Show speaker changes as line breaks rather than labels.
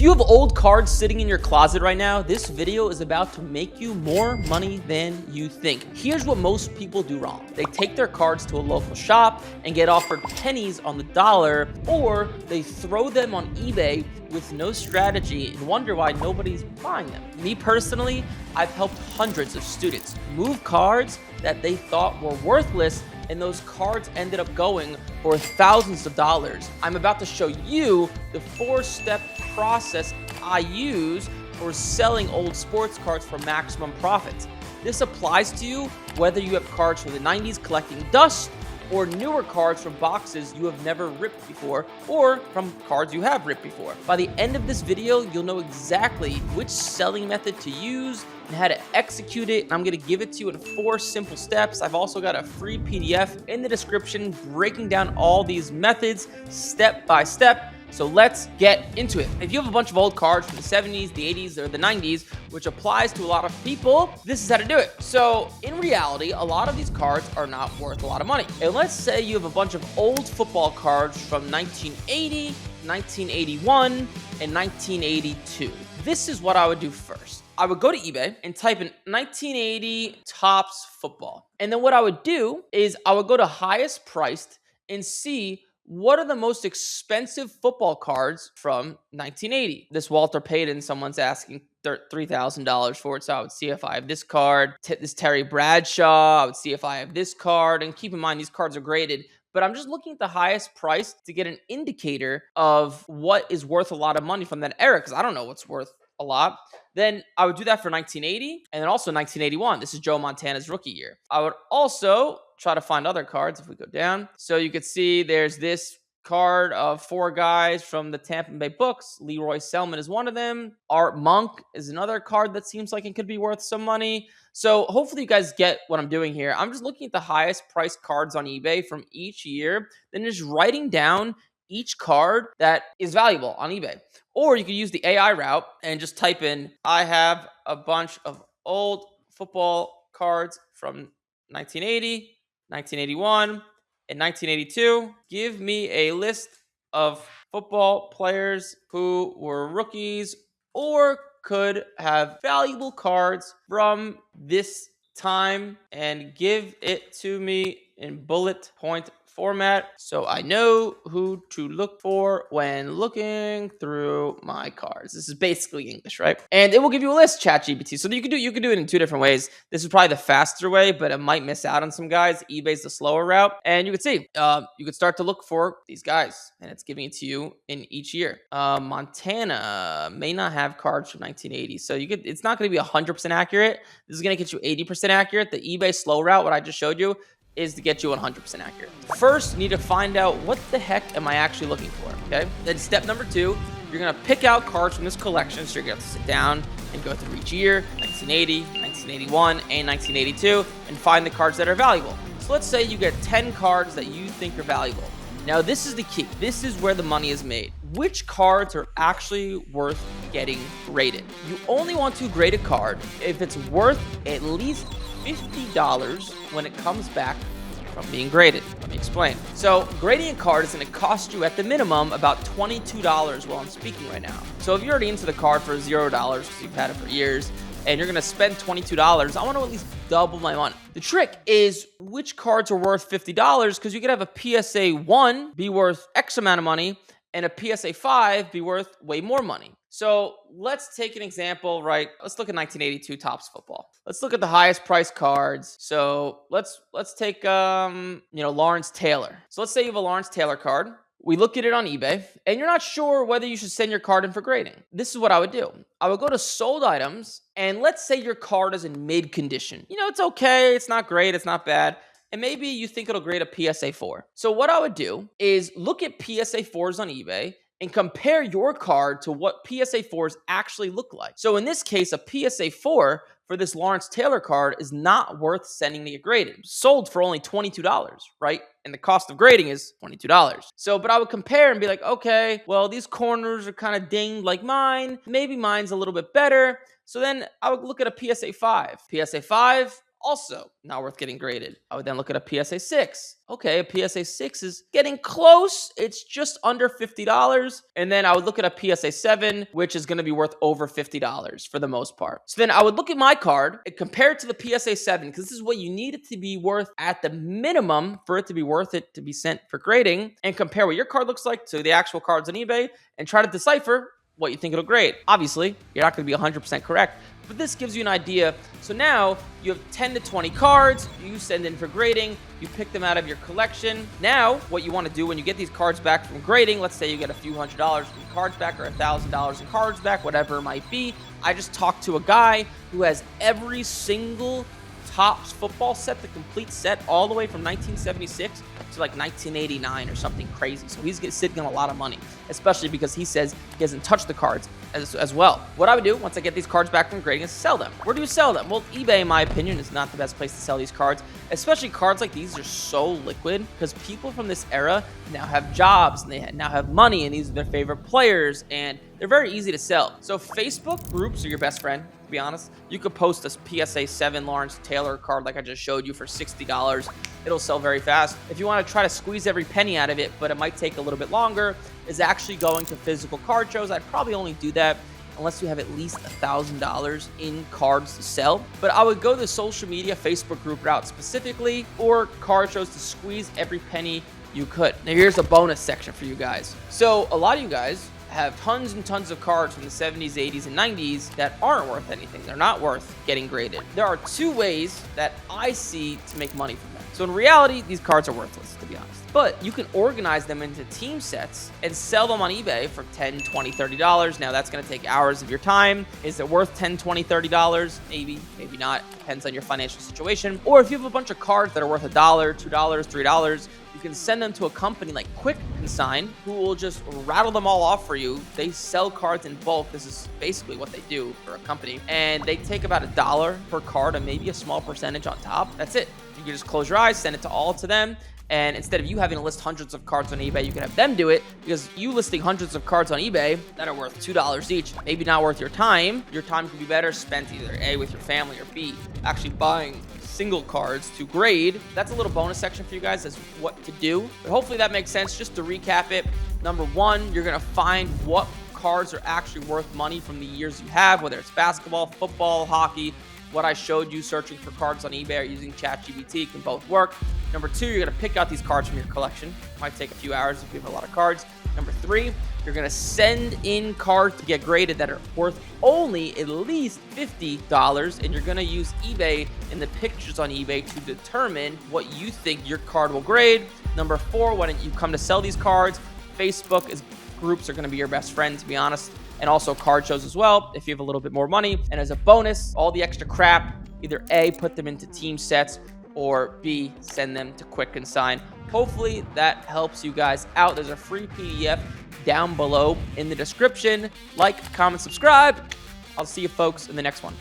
If you have old cards sitting in your closet right now, this video is about to make you more money than you think. Here's what most people do wrong. They take their cards to a local shop and get offered pennies on the dollar, or they throw them on eBay with no strategy and wonder why nobody's buying them. Me personally, I've helped hundreds of students move cards that they thought were worthless, and those cards ended up going for thousands of dollars. I'm about to show you the 4-step process I use for selling old sports cards for maximum profits. This applies to you whether you have cards from the 90s collecting dust, or newer cards from boxes you have never ripped before, or from cards you have ripped before. By the end of this video, you'll know exactly which selling method to use and how to execute it. And I'm gonna give it to you in 4 simple steps. I've also got a free PDF in the description breaking down all these methods step by step. So let's get into it. If you have a bunch of old cards from the 70s, the 80s, or the 90s, which applies to a lot of people, this is how to do it. So in reality, a lot of these cards are not worth a lot of money. And let's say you have a bunch of old football cards from 1980, 1981, and 1982. This is what I would do first. I would go to eBay and type in 1980 Topps football. And then what I would do is I would go to highest priced and see what are the most expensive football cards from 1980. This Walter Payton, someone's asking $3,000 for it. So I would see if I have this card. This Terry Bradshaw, I would see if I have this card. And keep in mind, these cards are graded, but I'm just looking at the highest price to get an indicator of what is worth a lot of money from that era, because I don't know what's worth a lot. Then I would do that for 1980 and then also 1981. This is Joe Montana's rookie year. I would also try to find other cards if we go down. So you could see there's this card of 4 guys from the Tampa Bay Books. Leroy Selman is one of them. Art Monk is another card that seems like it could be worth some money. So hopefully you guys get what I'm doing here. I'm just looking at the highest priced cards on eBay from each year, then just writing down each card that is valuable on eBay. Or you could use the AI route and just type in, I have a bunch of old football cards from 1980, 1981, and 1982. Give me a list of football players who were rookies or could have valuable cards from this time, and give it to me in bullet point format so I know who to look for when looking through my cards. This is basically English, right? And it will give you a list, ChatGPT. So you can do it in 2 different ways. This is probably the faster way, but it might miss out on some guys. eBay's the slower route. And you can see, you could start to look for these guys, and it's giving it to you in each year. Montana may not have cards from 1980, so it's not going to be 100% accurate. This is going to get you 80% accurate. The eBay slow route, what I just showed you, is to get you 100% accurate. First, you need to find out what the heck am I actually looking for, okay? Then step number 2, you're gonna pick out cards from this collection. So you're gonna have to sit down and go through each year, 1980, 1981, and 1982, and find the cards that are valuable. So let's say you get 10 cards that you think are valuable. Now this is the key. This is where the money is made. Which cards are actually worth getting graded? You only want to grade a card if it's worth at least $50 when it comes back from being graded. Let me explain. So grading a card is going to cost you at the minimum about $22 while I'm speaking right now. So if you're already into the card for $0 because you've had it for years and you're going to spend $22, I want to at least double my money. The trick is which cards are worth $50, because you could have a PSA 1 be worth X amount of money and a PSA 5 be worth way more money. So let's take an example, right? Let's look at 1982 Topps football. Let's look at the highest priced cards. So let's take Lawrence Taylor. So let's say you have a Lawrence Taylor card. We look at it on eBay, and you're not sure whether you should send your card in for grading. This is what I would do. I would go to sold items, and let's say your card is in mid condition. It's okay, it's not great, it's not bad. And maybe you think it'll grade a PSA 4. So what I would do is look at PSA 4s on eBay and compare your card to what PSA 4s actually look like. So in this case, a PSA 4 for this Lawrence Taylor card is not worth sending to get graded. Sold for only $22, right? And the cost of grading is $22. So, but I would compare and be like, okay, well, these corners are kind of dinged like mine. Maybe mine's a little bit better. So then I would look at a PSA 5. PSA 5, also not worth getting graded. I would then look at a PSA 6. Okay, a PSA 6 is getting close. It's just under $50. And then I would look at a PSA 7, which is going to be worth over $50 for the most part. So then I would look at my card and compare it to the PSA 7, because this is what you need it to be worth at the minimum for it to be worth it to be sent for grading, and compare what your card looks like to the actual cards on eBay and try to decipher what you think it'll grade. Obviously, you're not going to be 100% correct, but this gives you an idea. So now you have 10 to 20 cards you send in for grading. You pick them out of your collection. Now, what you want to do when you get these cards back from grading, let's say you get a few $100s in cards back or $1,000 in cards back, whatever it might be. I just talked to a guy who has every single Topps football set, the complete set, all the way from 1976 to like 1989 or something crazy. So he's sitting on a lot of money, especially because he says he hasn't touched the cards as well. What I would do once I get these cards back from grading is sell them. Where do you sell them? Well, eBay, in my opinion, is not the best place to sell these cards, especially cards like these are so liquid because people from this era now have jobs and they now have money, and these are their favorite players, and they're very easy to sell. So Facebook groups are your best friend. Be honest, you could post a PSA 7 Lawrence Taylor card like I just showed you for $60. It'll sell very fast. If you want to try to squeeze every penny out of it, but it might take a little bit longer, is actually going to physical card shows. I'd probably only do that unless you have at least $1,000 in cards to sell. But I would go the social media Facebook group route specifically, or card shows to squeeze every penny you could. Now here's a bonus section for you guys. So a lot of you guys have tons and tons of cards from the 70s, 80s, and 90s that aren't worth anything. They're not worth getting graded. There are two ways that I see to make money from them. So in reality, these cards are worthless, to be honest. But you can organize them into team sets and sell them on eBay for $10, $20, $30. Now that's going to take hours of your time. Is it worth $10, $20, $30? Maybe, maybe not. Depends on your financial situation. Or if you have a bunch of cards that are worth $1, $2, $3, you can send them to a company like Quick Consign, who will just rattle them all off for you. They sell cards in bulk. This is basically what they do for a company. And they take about $1 per card and maybe a small percentage on top. That's it. You can just close your eyes, send it all to them. And instead of you having to list hundreds of cards on eBay, you can have them do it, because you listing hundreds of cards on eBay that are worth $2 each, maybe not worth your time. Your time could be better spent either A, with your family, or B, actually buying single cards to grade. That's a little bonus section for you guys as what to do. But hopefully that makes sense. Just to recap it, number one, you're going to find what cards are actually worth money from the years you have, whether it's basketball, football, hockey. What I showed you, searching for cards on eBay or using ChatGPT, can both work. Number two, you're going to pick out these cards from your collection. Might take a few hours if you have a lot of cards. Number three, you're going to send in cards to get graded that are worth only at least $50, and you're going to use eBay and the pictures on eBay to determine what you think your card will grade. Number four, when you come to sell these cards, Facebook groups are going to be your best friend, to be honest, and also card shows as well if you have a little bit more money. And as a bonus, all the extra crap, either A, put them into team sets, or B, send them to Quick Consign. Hopefully that helps you guys out. There's a free PDF down below in the description. Like, comment, subscribe. I'll see you folks in the next one.